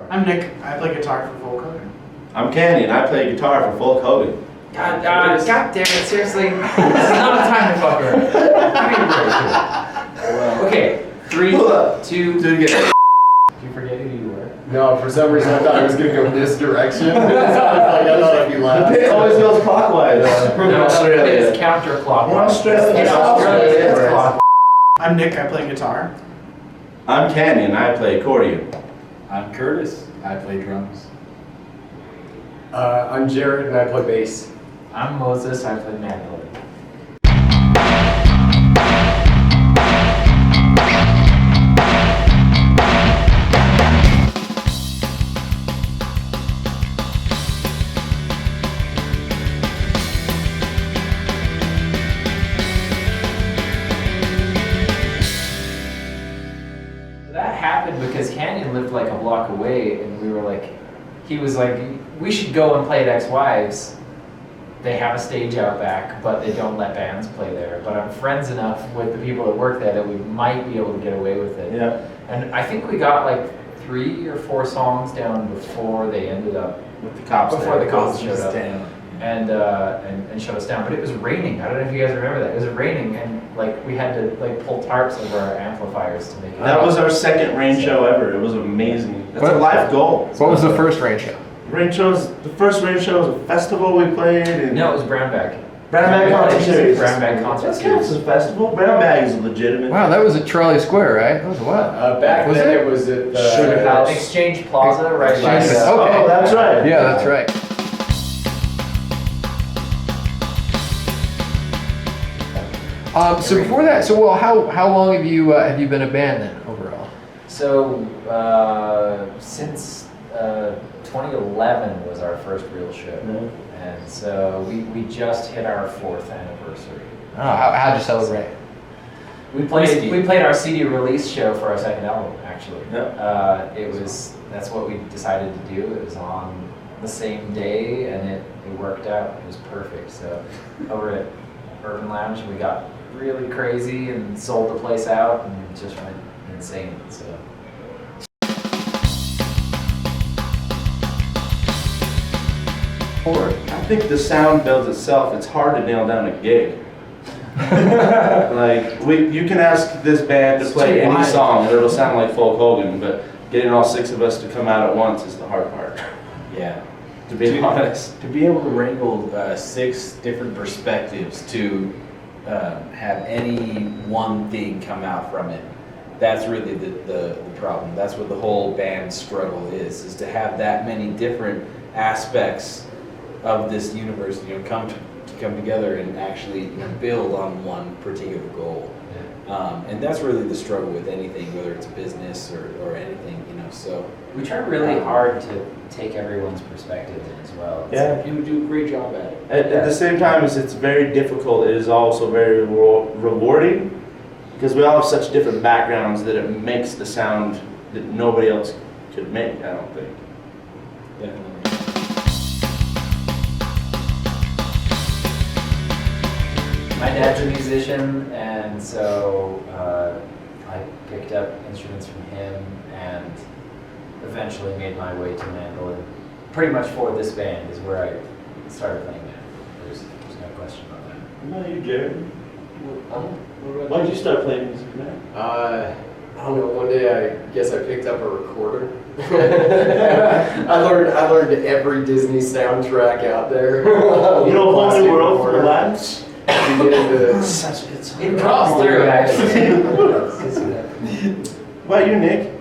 I'm Nick. I play guitar for Folk Hogan. I'm Canyon. I play guitar for Folk Hogan. God damn it, seriously. This is not a time to fuck around. Okay, 3, 2, Do it again. Did you forget who you were? No, for some reason I thought I was going to go this direction. I thought if you The laughed. pit always goes clockwise. No, Australia. it's counterclockwise. In Australia. In Australia, it's clockwise. I'm Nick. I play guitar. I'm Canyon. I play accordion. I'm Curtis. I play drums. I'm Jared and I play bass. I'm Moses. I play mandolin. That happened because Canyon lived like a block away, and we were like, he was like, we should go and play at Ex-Wives. They have a stage out back, but they don't let bands play there. But I'm friends enough with the people that work there that we might be able to get away with it. Yeah. And I think we got like 3 or 4 songs down before they ended up, With the cops before there. the cops showed up. Damn. And shut us down. But it was raining. I don't know if you guys remember that. It was raining, and like we had to like pull tarps over our amplifiers to make it. That was our second rain show ever. It was amazing. That's What- a life goal. What was the first rain show? Rain shows? The first rain show was a festival we played. And No, it was Brown Bag. Brown Bag Concert Series. Brown Bag Concert That counts as a festival. Brown Bag is legitimate. Wow, that was at Charlie Square, right? That was what? Back Was then it? it was at the Sugar House. Exchange Plaza, right by Exchange- the. okay. Oh, that's right. Yeah, that's right. So before that, how long have you been a band then overall? So since 2011 was our first real show, and so we just hit our 4th anniversary. Oh, how'd you celebrate? We played our CD release show for our second album, actually. Yep. That's what we decided to do. It was on the same day, and it worked out. It was perfect. So over at Urban Lounge, we got really crazy and sold the place out, and it just went insane. So. I think the sound builds itself. It's hard to nail down a gig. Like you can ask this band to play any song and it'll sound like Folk Hogan, but getting all 6 of us to come out at once is the hard part. Yeah. To be honest. To be able to wrangle 6 different perspectives to have any one thing come out from it, that's really the problem. That's what the whole band struggle is to have that many different aspects of this universe, come together and actually build on one particular goal. And that's really the struggle with anything, whether it's a business or anything, so. We try really hard to take everyone's perspective in as well. Yeah. You do a great job at it. At the same time as it's very difficult, it is also very rewarding because we all have such different backgrounds that it makes the sound that nobody else could make, I don't think. Definitely. My dad's a musician, and so I picked up instruments from him and eventually made my way to mandolin. Pretty much for this band is where I started playing mandolin. There's no question about that. No, you, Jared. Why did you start playing music, man? I don't know, one day I guess I picked up a recorder. I learned every Disney soundtrack out there. You know, Whole New World for the lads? Such a good song. It comes through, actually. What about you, Nick?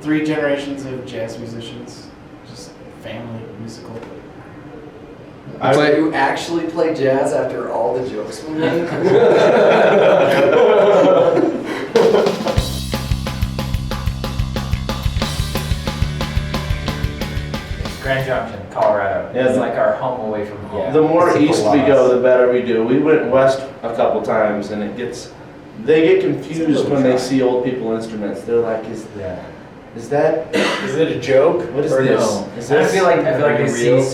3 generations of jazz musicians. Just family, musical. You actually play jazz after all the jokes we made? Grand Junction, Colorado. Yeah, It's like our home away from home. The more It's east we lost. go, the better we do. We went west a couple times, and they get confused when they see old people instruments. They're like, is that? Is it a joke? What is or this? no? Is I this? feel like they real? see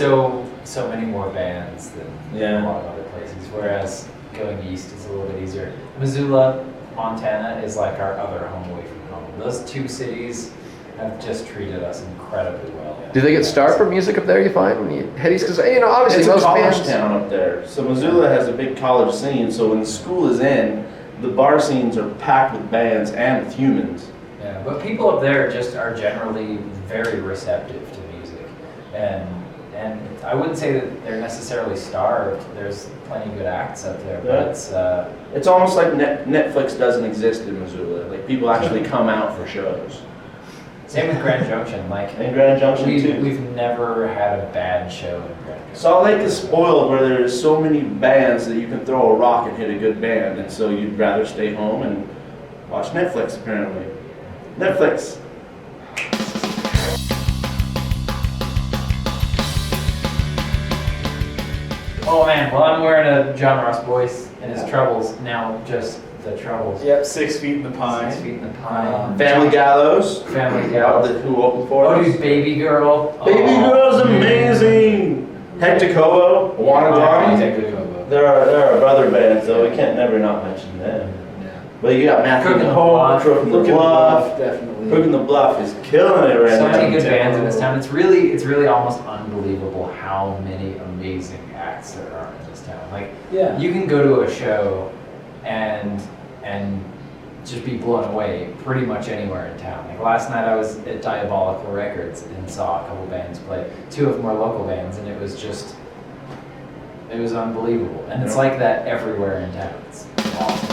so many more bands than Yeah. a lot of other places. Whereas going east is a little bit easier. Missoula, Montana is like our other home away from home. Those 2 cities have just treated us incredibly well. Do they get starved for music up there, you find, when you head east? Because, obviously It's a most college bands... town up there. So Missoula has a big college scene, so when the school is in, the bar scenes are packed with bands and with humans. Yeah, but people up there just are generally very receptive to music, and I wouldn't say that they're necessarily starved. There's plenty of good acts up there, but It's almost like Netflix doesn't exist in Missoula. Like, people actually come out for shows. same with Grand Junction. Like And Grand Junction too. we've never had a bad show in Grand Junction. Salt Lake is spoiled where there's so many bands that you can throw a rock and hit a good band, and so you'd rather stay home and watch Netflix, apparently. Netflix. Oh man, well I'm wearing a John Ross Boyce and his Troubles now, just the Troubles. Yep, 6 feet in the pine. 6 feet in the pine. Family Gallows. Family Gallows. Who opened for Oh, us? dude, Baby Girl. Baby Oh, Girl's amazing. Hectacobo, Wannabe. There are other brother bands though. We can't never not mention them. But you got Matthew Crook in the Home, Bluff. Crook in the Bluff. Definitely. Crook in the Bluff is killing it right So now. many good bands in this town. It's really almost unbelievable how many amazing acts there are in this town. Like, Yeah. you can go to a show and just be blown away pretty much anywhere in town. Like last night I was at Diabolical Records and saw a couple bands play. 2 of them were local bands, and it was unbelievable. And it's like that everywhere in town. It's awesome.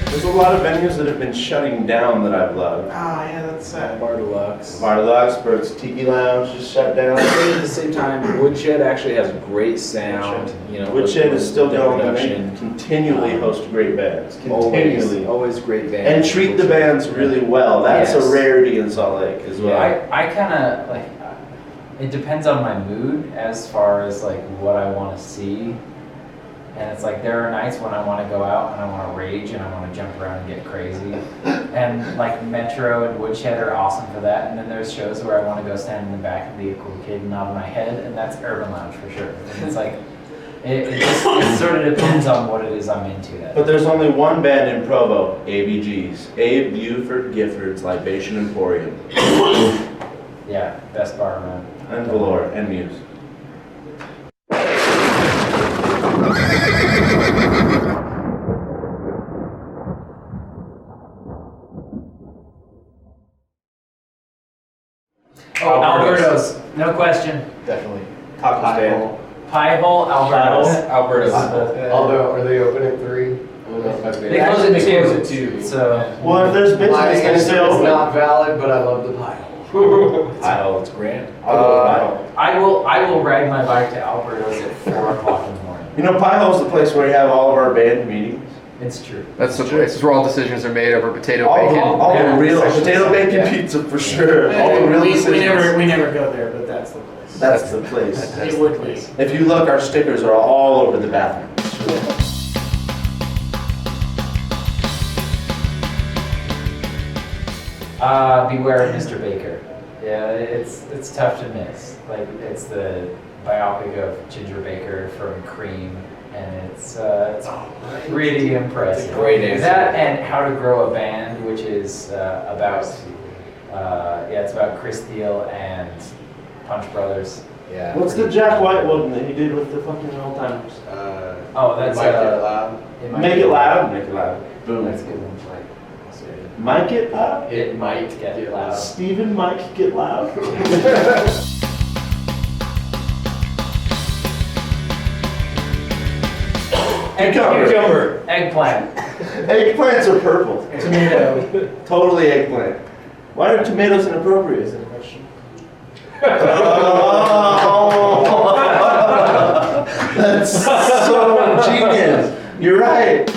There's a lot of venues that have been shutting down that I've loved. Ah, yeah, that's sad. Bar Deluxe. Bar Deluxe, Bird's Tiki Lounge just shut down. At the same time, Woodshed actually has great sound. Woodshed is still with going, and production. they continually host great bands. Always, Continually. always great bands. And treat the bands really well. That's Yes. a rarity in Salt Lake as well. I kind of like, it depends on my mood as far as like what I want to see. And it's like there are nights when I want to go out and I want to rage and I want to jump around and get crazy. And like Metro and Woodshed are awesome for that. And then there's shows where I want to go stand in the back and be a cool kid and nod my head, and that's Urban Lounge for sure. And it's like, it sort of depends on what it is I'm into. But there's only one band in Provo, ABG's. Abe Buford Gifford's Libation Emporium. Yeah, best bar around. And Valor and Muse. Oh, Alberto's, no question. Definitely. Taco stand. Pie Hole, Alberto's. Alberta's. Although, are they open at 3? I don't know if I've been. They close at Actually, 2. close at 2. So, Well, if there's business, My then answer stay is open. not valid, but I love the pie. Oh, it's grand. I'll go with Pie Hole. I will ride my bike to Alberto's at 4 o'clock in the morning. You know, Pie Hole's the place where we have all of our band meetings. It's true. That's the place where all decisions are made over potato All bacon. the real Sections. potato bacon Yeah. pizza for sure. All the real we decisions. never go there, but that's the place. That's the place. That's It would be. If you look, our stickers are all over the bathroom. Beware of Mr. Baker. Yeah, it's tough to miss. Like, it's the biopic of Ginger Baker from Cream, and it's really impressive. It's a great answer. That and How to Grow a Band, which is about it's about Chris Steele and Punch Brothers. Yeah. What's the Jack White one that he did with the fucking old timers? Oh, that's Might Get Loud. Make it loud. Make it loud. Boom. That's a good one. Mike it loud. It might Get loud. Stephen Mike get loud. Cucumber. Eggplant. Eggplants are purple. Tomato. Totally eggplant. Why are tomatoes inappropriate? Is it a question? Oh, that's so genius. You're right.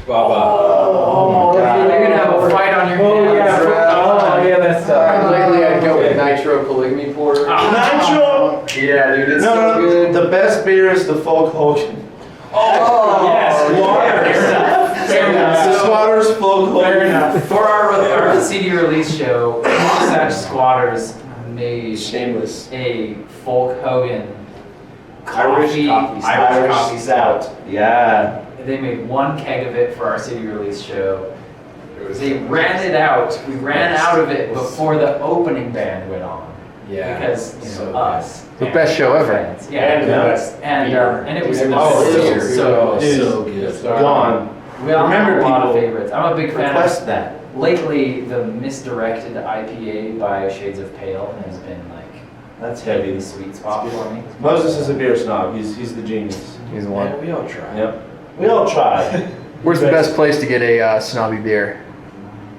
Oh, God. you're gonna have a fight on your hands. That's Lately I'd go with Nitro Polygamy Porter. Nitro. Yeah, dude, it's so No, good. the best beer is the Folk Hogan. Oh, yes. Water. Fair enough. Squatters Folk Hogan. Fair enough. For our CD release show, Wasatch Squatters made Shameless. a Folk Hogan coffee, Irish coffee stout. Yeah. They made one keg of it for our city release show. They ran it out. We ran out of it before the opening band went on. Yeah. Because us. The and best show our ever. fans. Yeah. And the best And it was And the Oh, best it beer. was so so good. Gone. We all Remember, have a lot of people, favorites. I'm a big fan of Request that. lately the misdirected IPA by Shades of Pale has been like That's hitting heavy. the sweet spot for me. Moses is a beer snob. He's the genius. He's the Yeah, one. we all try. Yep. We all try. Where's the best place to get a snobby beer?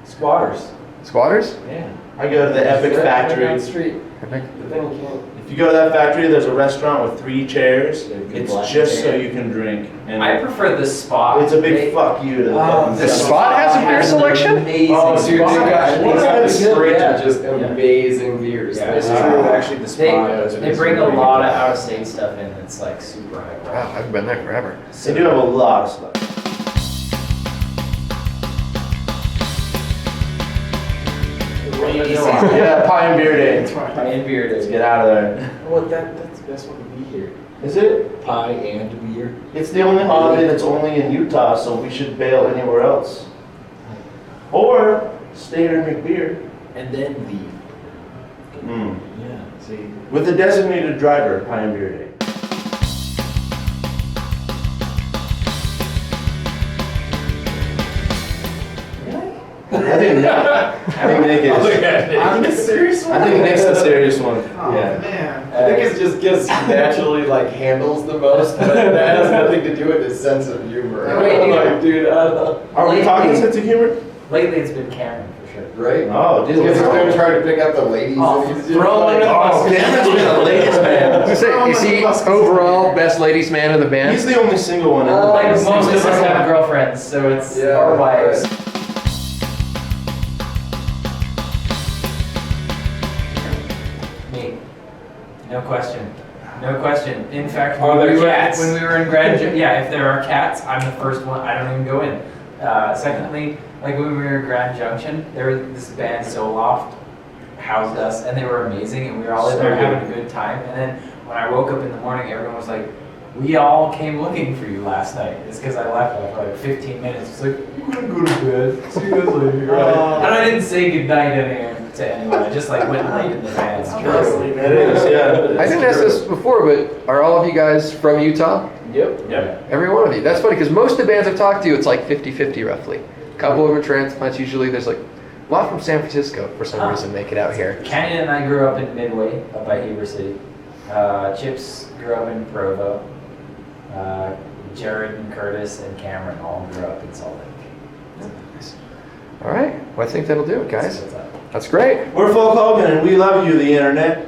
Squatters. Squatters? Yeah. I go to the Epic Right Factory. down the street. Epic. But then you can't. If you go to that factory, there's a restaurant with 3 chairs. They're good It's black just so beer. you can drink. And I prefer the Spot. it's a big They- fuck you to the Oh, fucking The stuff. Spot has a beer has an selection? Amazing. Oh, dude, they got What the is it? fridge Yeah. are just amazing beers. Yeah, It's it's true, actually, the They, spot does. they bring a lot of out of state stuff in that's like super high Wow, quality. I've been there forever. They do have a lot of stuff. Yeah, Pie and Beer Day. And beer Let's day. get out of there. Well, that's the best one to be here. Is it? Pie and beer. It's the only holiday that's only in Utah, so we should bail anywhere else. Or stay here and make beer. And then leave. Mm. Yeah, see. With a designated driver, Pie and Beer Day. I think Nick is. I'm the serious one. I think Nick's the serious one. Oh, Yeah. man. I think it's just because he naturally like handles the most, but that has nothing to do with his sense of humor. No, wait, dude. Like, dude, I don't know. Are we talking sense of humor? Lately it's been Cameron for sure. Right? Oh, dude. Because he's been trying to pick up the ladies. Oh, and he's just throw like, him in the Oh, Cameron's been a ladies' I man. was gonna say, is he overall best ladies man of the band? He's the only single one in the Like band. most of us have girlfriends, so it's Yeah, our wives. right. Me. No question. No question. In fact, Are when there we were- cats? when we were in yeah, if there are cats, I'm the first one. I don't even go in. Secondly, like when we were in Grand Junction, there was this band Zoloft housed us, and they were amazing, and we were all in So there good. having a good time. And then when I woke up in the morning, everyone was like, "We all came looking for you last night." It's because I left after like 15 minutes. It's like, "You gonna go to bed? See you guys later." And I didn't say goodnight to anyone. I just like went late in the van. It is, yeah. I didn't ask this before, but are all of you guys from Utah? Yep. Yep. Every one of you. That's funny because most of the bands I've talked to, it's like 50-50 roughly. A couple of them are transplants. Usually there's like a lot from San Francisco for some reason make it out here. Canyon and I grew up in Midway, up by Heber City. Chips grew up in Provo. Jared and Curtis and Cameron all grew up in Salt Lake. All right. Well, I think that'll do it, guys. That's what's up. That's great. We're Folk Hogan and we love you, the internet.